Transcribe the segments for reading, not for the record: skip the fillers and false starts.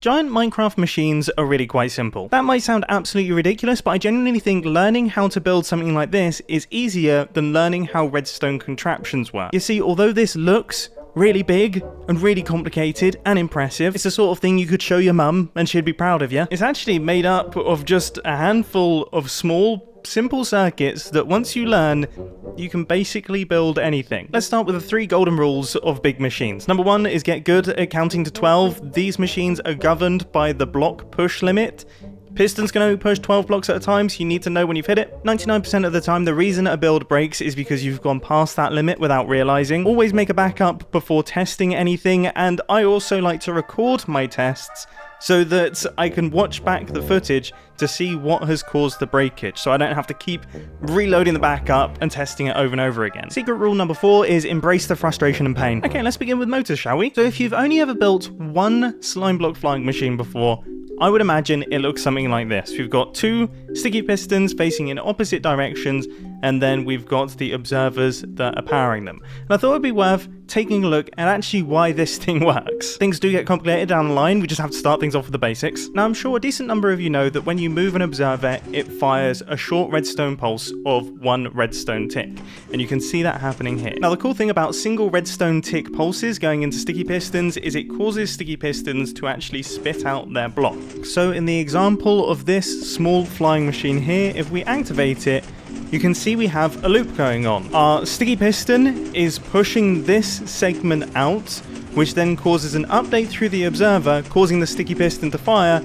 Giant Minecraft machines are really quite simple. That might sound absolutely ridiculous, but I genuinely think learning how to build something like this is easier than learning how redstone contraptions work. You see, although this looks really big and really complicated and impressive, it's the sort of thing you could show your mum and she'd be proud of you. It's actually made up of just a handful of small, simple circuits that once you learn, you can basically build anything. Let's start with the 3 golden rules of big machines. Number 1 is get good at counting to 12. These machines are governed by the block push limit. Pistons can only push 12 blocks at a time, so you need to know when you've hit it. 99% of the time, the reason a build breaks is because you've gone past that limit without realizing. Always make a backup before testing anything, and I also like to record my tests so that I can watch back the footage to see what has caused the breakage, so I don't have to keep reloading the backup and testing it over and over again. Secret rule number 4 is embrace the frustration and pain. Okay, let's begin with motors, shall we? So if you've only ever built one slime block flying machine before, I would imagine it looks something like this. We've got 2 sticky pistons facing in opposite directions, and then we've got the observers that are powering them. And I thought it'd be worth taking a look at actually why this thing works. Things do get complicated down the line, we just have to start things off with the basics. Now I'm sure a decent number of you know that when you move an observer, it fires a short redstone pulse of 1 redstone tick. And you can see that happening here. Now the cool thing about single redstone tick pulses going into sticky pistons is it causes sticky pistons to actually spit out their block. So in the example of this small flying machine here, if we activate it, you can see we have a loop going on. Our sticky piston is pushing this segment out, which then causes an update through the observer, causing the sticky piston to fire,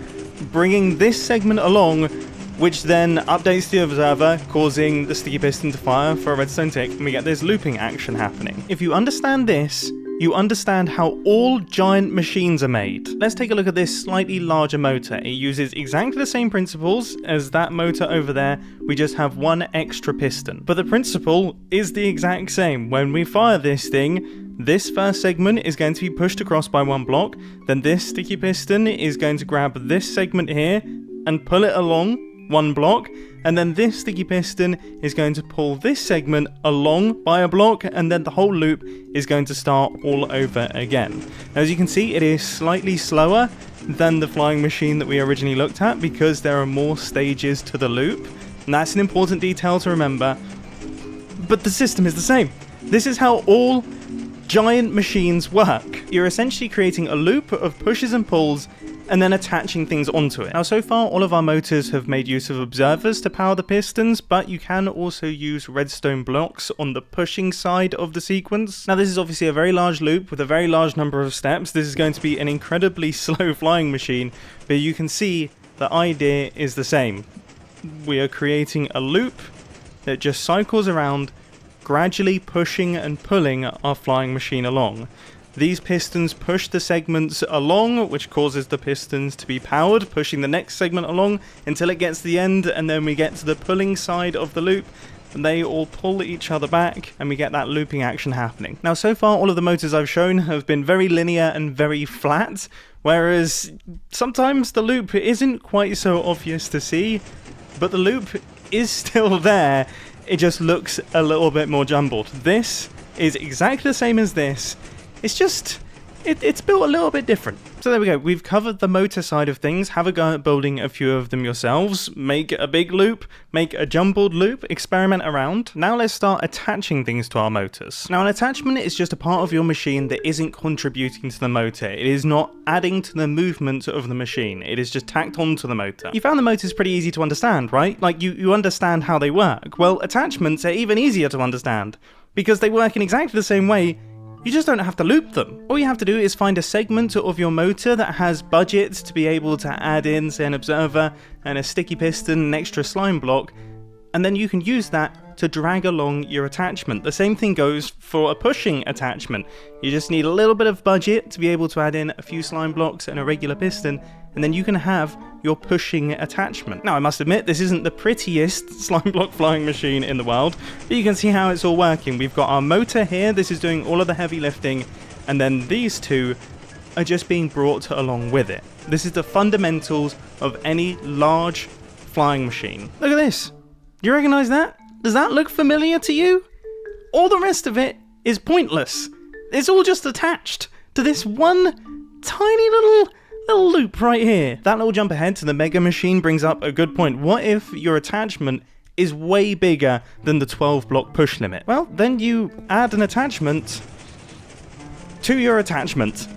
bringing this segment along, which then updates the observer, causing the sticky piston to fire for a redstone tick, and we get this looping action happening. If you understand this, you understand how all giant machines are made. Let's take a look at this slightly larger motor. It uses exactly the same principles as that motor over there, we just have 1 extra piston. But the principle is the exact same. When we fire this thing, this first segment is going to be pushed across by 1 block, then this sticky piston is going to grab this segment here and pull it along 1 block, and then this sticky piston is going to pull this segment along by a block, and then the whole loop is going to start all over again. Now, as you can see, it is slightly slower than the flying machine that we originally looked at because there are more stages to the loop, and that's an important detail to remember, but the system is the same. This is how all giant machines work. You're essentially creating a loop of pushes and pulls and then attaching things onto it. Now so far all of our motors have made use of observers to power the pistons, but you can also use redstone blocks on the pushing side of the sequence. Now this is obviously a very large loop with a very large number of steps. This is going to be an incredibly slow flying machine, but you can see the idea is the same. We are creating a loop that just cycles around, gradually pushing and pulling our flying machine along. These pistons push the segments along, which causes the pistons to be powered, pushing the next segment along until it gets to the end, and then we get to the pulling side of the loop, and they all pull each other back, and we get that looping action happening. Now, so far, all of the motors I've shown have been very linear and very flat, whereas sometimes the loop isn't quite so obvious to see, but the loop is still there. It just looks a little bit more jumbled. This is exactly the same as this. It's just, it's built a little bit different. So there we go, we've covered the motor side of things. Have a go at building a few of them yourselves. Make a big loop, make a jumbled loop, experiment around. Now let's start attaching things to our motors. Now an attachment is just a part of your machine that isn't contributing to the motor. It is not adding to the movement of the machine. It is just tacked onto the motor. You found the motors pretty easy to understand, right? Like you understand how they work. Well, attachments are even easier to understand because they work in exactly the same way. You just don't have to loop them. All you have to do is find a segment of your motor that has budgets to be able to add in, say, an observer and a sticky piston, an extra slime block, and then you can use that to drag along your attachment. The same thing goes for a pushing attachment. You just need a little bit of budget to be able to add in a few slime blocks and a regular piston, and then you can have your pushing attachment. Now I must admit this isn't the prettiest slime block flying machine in the world, but you can see how it's all working. We've got our motor here, this is doing all of the heavy lifting, and then these two are just being brought along with it. This is the fundamentals of any large flying machine. Look at this. You recognize that? Does that look familiar to you? All the rest of it is pointless. It's all just attached to this one tiny little little loop right here. That little jump ahead to the mega machine brings up a good point. What if your attachment is way bigger than the 12 block push limit? Well, then you add an attachment to your attachment.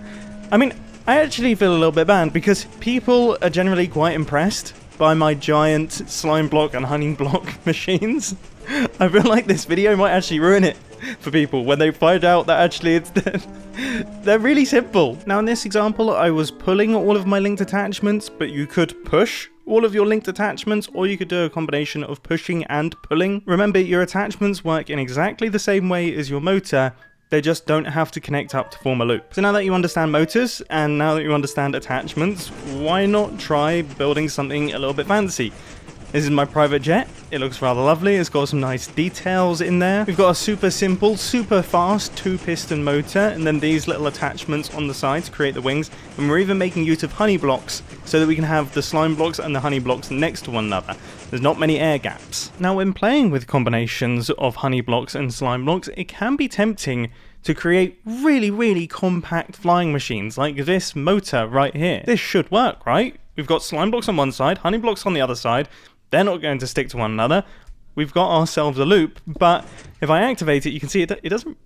I mean, I actually feel a little bit bad because people are generally quite impressed by my giant slime block and honey block machines. I feel like this video might actually ruin it for people when they find out that actually they're really simple. Now in this example, I was pulling all of my linked attachments, but you could push all of your linked attachments, or you could do a combination of pushing and pulling. Remember, your attachments work in exactly the same way as your motor. They just don't have to connect up to form a loop. So now that you understand motors, and now that you understand attachments, why not try building something a little bit fancy? This is my private jet. It looks rather lovely. It's got some nice details in there. We've got a super simple, super fast 2-piston motor, and then these little attachments on the side to create the wings. And we're even making use of honey blocks so that we can have the slime blocks and the honey blocks next to one another. There's not many air gaps. Now, when playing with combinations of honey blocks and slime blocks, it can be tempting to create really, really compact flying machines like this motor right here. This should work, right? We've got slime blocks on one side, honey blocks on the other side. They're not going to stick to one another. We've got ourselves a loop, but if I activate it, you can see it doesn't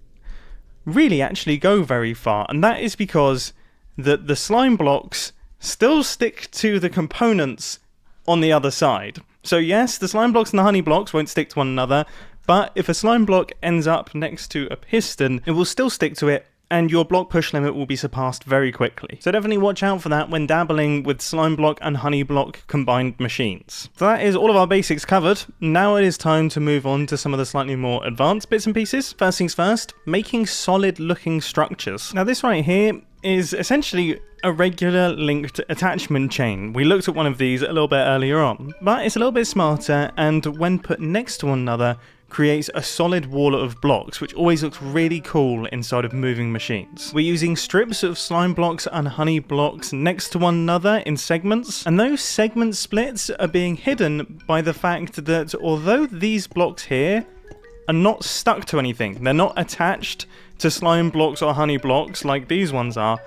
really actually go very far. And that is because the slime blocks still stick to the components on the other side. So yes, the slime blocks and the honey blocks won't stick to one another, but if a slime block ends up next to a piston, it will still stick to it, and your block push limit will be surpassed very quickly. So definitely watch out for that when dabbling with slime block and honey block combined machines. So that is all of our basics covered. Now it is time to move on to some of the slightly more advanced bits and pieces. First things first, making solid looking structures. Now this right here is essentially a regular linked attachment chain. We looked at one of these a little bit earlier on, but it's a little bit smarter, and when put next to one another, creates a solid wall of blocks, which always looks really cool inside of moving machines. We're using strips of slime blocks and honey blocks next to one another in segments, and those segment splits are being hidden by the fact that although these blocks here are not stuck to anything, they're not attached to slime blocks or honey blocks like these ones are,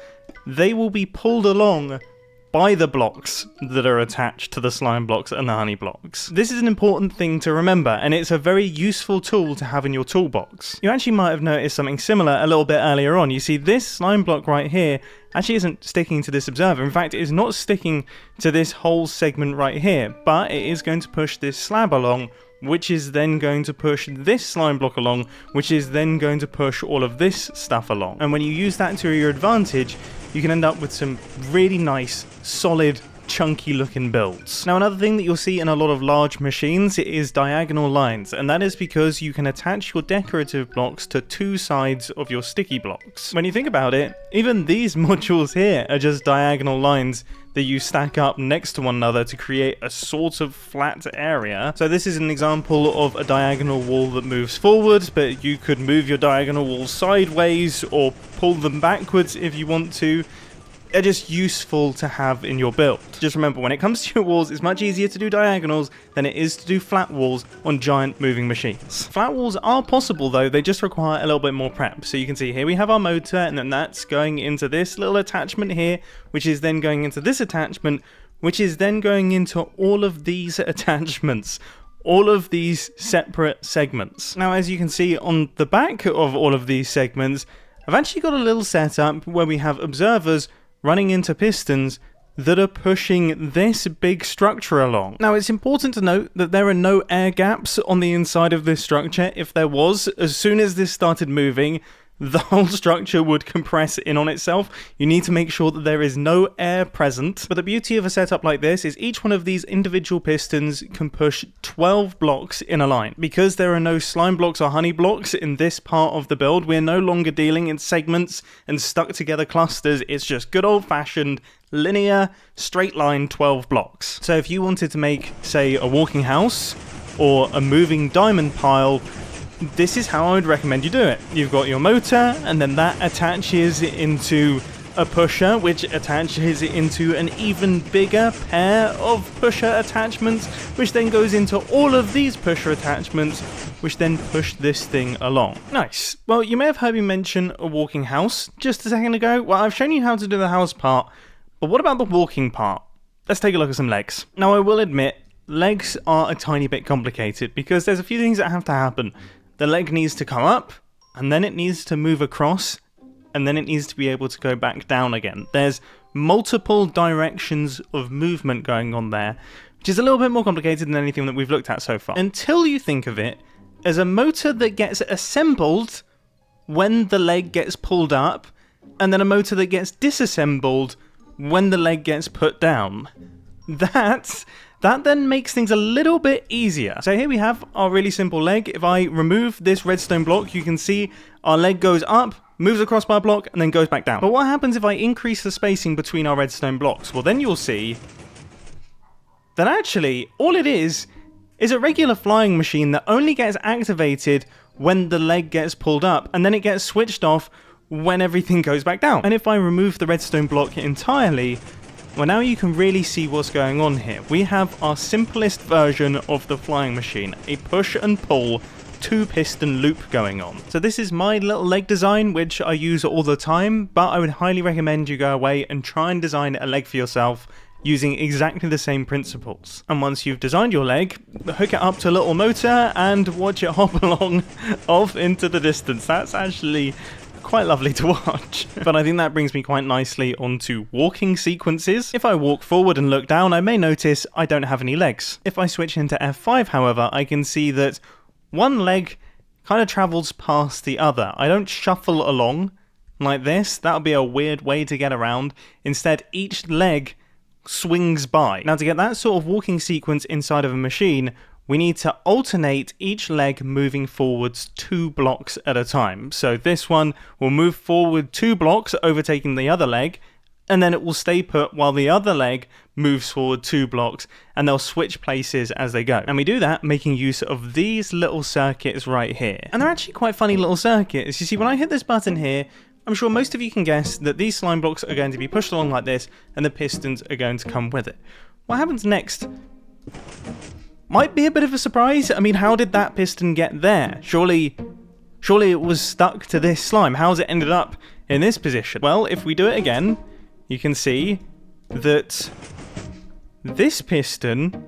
they will be pulled along by the blocks that are attached to the slime blocks and the honey blocks. This is an important thing to remember, and it's a very useful tool to have in your toolbox. You actually might have noticed something similar a little bit earlier on. You see, this slime block right here actually isn't sticking to this observer. In fact, it is not sticking to this whole segment right here, but it is going to push this slab along, which is then going to push this slime block along, which is then going to push all of this stuff along. And when you use that to your advantage, you can end up with some really nice, solid, chunky looking builds. Now another thing that you'll see in a lot of large machines is diagonal lines, and that is because you can attach your decorative blocks to two sides of your sticky blocks. When you think about it, even these modules here are just diagonal lines that you stack up next to one another to create a sort of flat area. So this is an example of a diagonal wall that moves forward, but you could move your diagonal walls sideways or pull them backwards if you want to. They're just useful to have in your build. Just remember, when it comes to your walls, it's much easier to do diagonals than it is to do flat walls on giant moving machines. Flat walls are possible though, they just require a little bit more prep. So you can see here we have our motor, and then that's going into this little attachment here, which is then going into this attachment, which is then going into all of these attachments. All of these separate segments. Now, as you can see on the back of all of these segments, I've actually got a little setup where we have observers running into pistons that are pushing this big structure along. Now, it's important to note that there are no air gaps on the inside of this structure. If there was, as soon as this started moving, the whole structure would compress in on itself. You need to make sure that there is no air present. But the beauty of a setup like this is each one of these individual pistons can push 12 blocks in a line. Because there are no slime blocks or honey blocks in this part of the build, we're no longer dealing in segments and stuck together clusters. It's just good old-fashioned linear straight line 12 blocks. So if you wanted to make, say, a walking house or a moving diamond pile, this is how I would recommend you do it. You've got your motor, and then that attaches into a pusher, which attaches into an even bigger pair of pusher attachments, which then goes into all of these pusher attachments, which then push this thing along. Nice. Well, you may have heard me mention a walking house just a second ago. Well, I've shown you how to do the house part, But what about the walking part? Let's take a look at some legs. Now I will admit, legs are a tiny bit complicated because there's a few things that have to happen. The leg needs to come up, and then it needs to move across, and then it needs to be able to go back down again. There's multiple directions of movement going on there, which is a little bit more complicated than anything that we've looked at so far. Until you think of it as a motor that gets assembled when the leg gets pulled up, and then a motor that gets disassembled when the leg gets put down. That then makes things a little bit easier. So here we have our really simple leg. If I remove this redstone block, you can see our leg goes up, moves across by a block, and then goes back down. But what happens if I increase the spacing between our redstone blocks? Well, then you'll see that actually all it is a regular flying machine that only gets activated when the leg gets pulled up, and then it gets switched off when everything goes back down. And if I remove the redstone block entirely, well, now you can really see what's going on here. We have our simplest version of the flying machine, a push and pull 2-piston loop going on. So this is my little leg design, which I use all the time, but I would highly recommend you go away and try and design a leg for yourself using exactly the same principles. And once you've designed your leg, hook it up to a little motor and watch it hop along off into the distance. That's actually quite lovely to watch. But I think that brings me quite nicely onto walking sequences. If I walk forward and look down, I may notice I don't have any legs. If I switch into F5, however, I can see that one leg kind of travels past the other. I don't shuffle along like this. That would be a weird way to get around. Instead, each leg swings by. Now, to get that sort of walking sequence inside of a machine, we need to alternate each leg moving forwards 2 blocks at a time. So this one will move forward 2 blocks, overtaking the other leg, and then it will stay put while the other leg moves forward 2 blocks, and they'll switch places as they go. And we do that making use of these little circuits right here. And they're actually quite funny little circuits. You see, when I hit this button here, I'm sure most of you can guess that these slime blocks are going to be pushed along like this, and the pistons are going to come with it. What happens next might be a bit of a surprise. I mean, how did that piston get there? Surely it was stuck to this slime. How's it ended up in this position? Well, if we do it again, you can see that this piston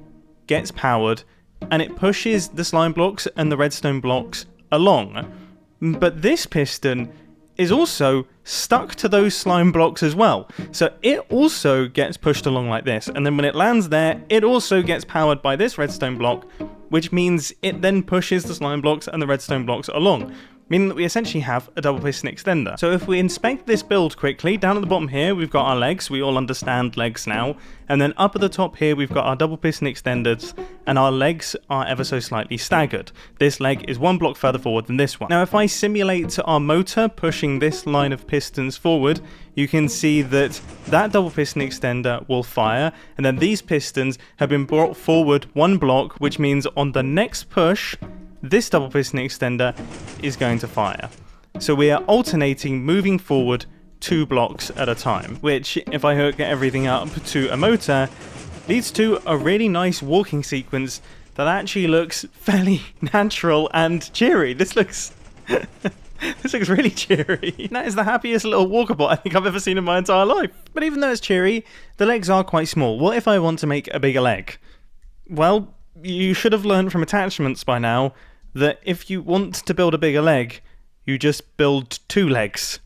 gets powered, and it pushes the slime blocks and the redstone blocks along. But this piston is also stuck to those slime blocks as well. So it also gets pushed along like this, and then when it lands there, it also gets powered by this redstone block, which means it then pushes the slime blocks and the redstone blocks along, meaning that we essentially have a double piston extender. So if we inspect this build quickly, down at the bottom here we've got our legs, we all understand legs now, and then up at the top here we've got our double piston extenders, and our legs are ever so slightly staggered. This leg is 1 block further forward than this one. Now if I simulate our motor pushing this line of pistons forward, you can see that that double piston extender will fire, and then these pistons have been brought forward 1 block, which means on the next push, this double piston extender is going to fire. So we are alternating moving forward 2 blocks at a time, which, if I hook everything up to a motor, leads to a really nice walking sequence that actually looks fairly natural and cheery. This looks this looks really cheery. That is the happiest little walkabout I think I've ever seen in my entire life. But even though it's cheery, the legs are quite small. What if I want to make a bigger leg? Well, you should have learned from attachments by now that if you want to build a bigger leg, you just build 2 legs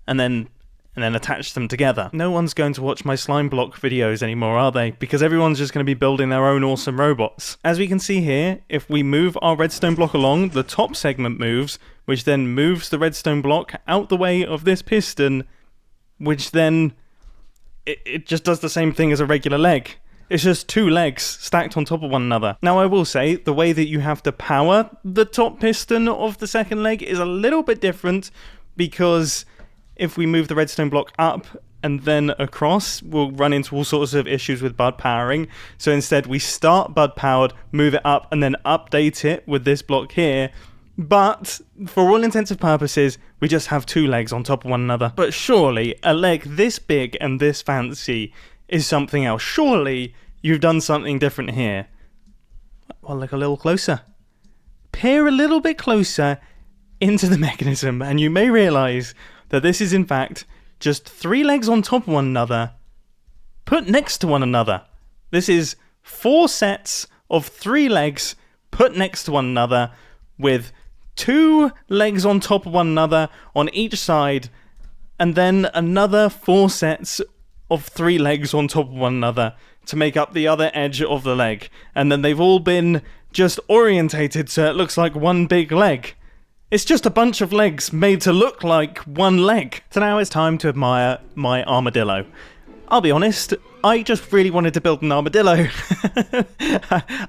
and then attach them together. No one's going to watch my slime block videos anymore, are they? Because everyone's just going to be building their own awesome robots. As we can see here, if we move our redstone block along, the top segment moves, which then moves the redstone block out the way of this piston, which then it just does the same thing as a regular leg. It's just 2 legs stacked on top of one another. Now I will say, the way that you have to power the top piston of the second leg is a little bit different, because if we move the redstone block up and then across, we'll run into all sorts of issues with bud powering. So instead we start bud powered, move it up, and then update it with this block here. But for all intents and purposes, we just have 2 legs on top of one another. But surely a leg this big and this fancy is something else. Surely you've done something different here. Well, look a little closer. Peer a little bit closer into the mechanism, and you may realise that this is in fact just 3 legs on top of one another put next to one another. This is 4 sets of 3 legs put next to one another with 2 legs on top of one another on each side, and then another 4 sets of 3 legs on top of one another to make up the other edge of the leg. And then they've all been just orientated so it looks like one big leg. It's just a bunch of legs made to look like one leg. So now it's time to admire my armadillo. I'll be honest, I just really wanted to build an armadillo.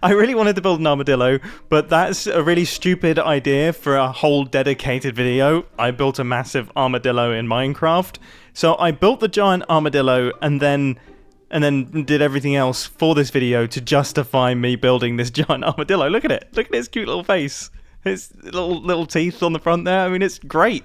I really wanted to build an armadillo, but that's a really stupid idea for a whole dedicated video. I built a massive armadillo in Minecraft. So I built the giant armadillo and then did everything else for this video to justify me building this giant armadillo. Look at it. Look at its cute little face. Its little teeth on the front there. I mean, it's great.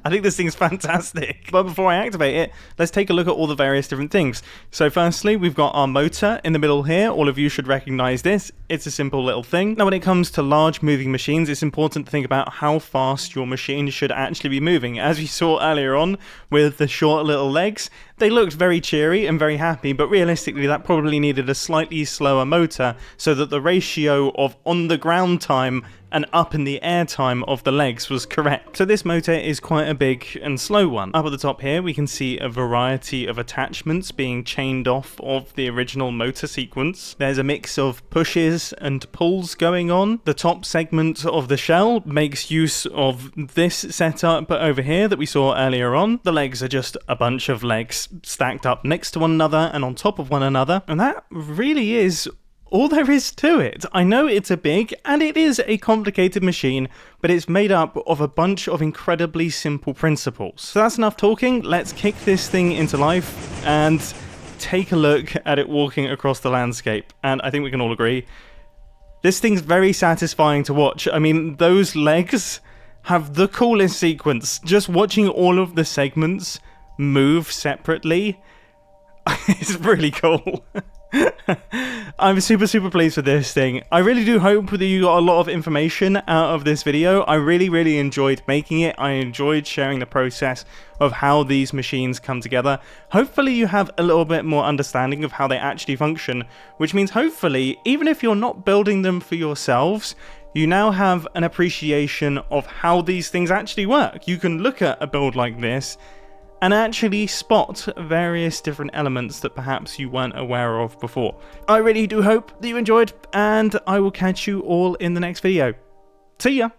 I think this thing's fantastic. But before I activate it, let's take a look at all the various different things. So firstly, we've got our motor in the middle here. All of you should recognize this. It's a simple little thing. Now, when it comes to large moving machines, it's important to think about how fast your machine should actually be moving. As we saw earlier on with the short little legs, they looked very cheery and very happy, but realistically that probably needed a slightly slower motor so that the ratio of on the ground time and up in the air time of the legs was correct. So this motor is quite a big and slow one. Up at the top here we can see a variety of attachments being chained off of the original motor sequence. There's a mix of pushes and pulls going on. The top segment of the shell makes use of this setup over here that we saw earlier on. The legs are just a bunch of legs stacked up next to one another and on top of one another, and that really is all there is to it. I know it's a big and it is a complicated machine, but it's made up of a bunch of incredibly simple principles. So that's enough talking. Let's kick this thing into life and take a look at it walking across the landscape. And I think we can all agree, this thing's very satisfying to watch. I mean, those legs have the coolest sequence. Just watching all of the segments move separately is really cool. I'm super pleased with this thing. I really do hope that you got a lot of information out of this video. I really enjoyed making it. I enjoyed sharing the process of how these machines come together. Hopefully you have a little bit more understanding of how they actually function, which means hopefully, even if you're not building them for yourselves, you now have an appreciation of how these things actually work. You can look at a build like this and actually spot various different elements that perhaps you weren't aware of before. I really do hope that you enjoyed, and I will catch you all in the next video. See ya!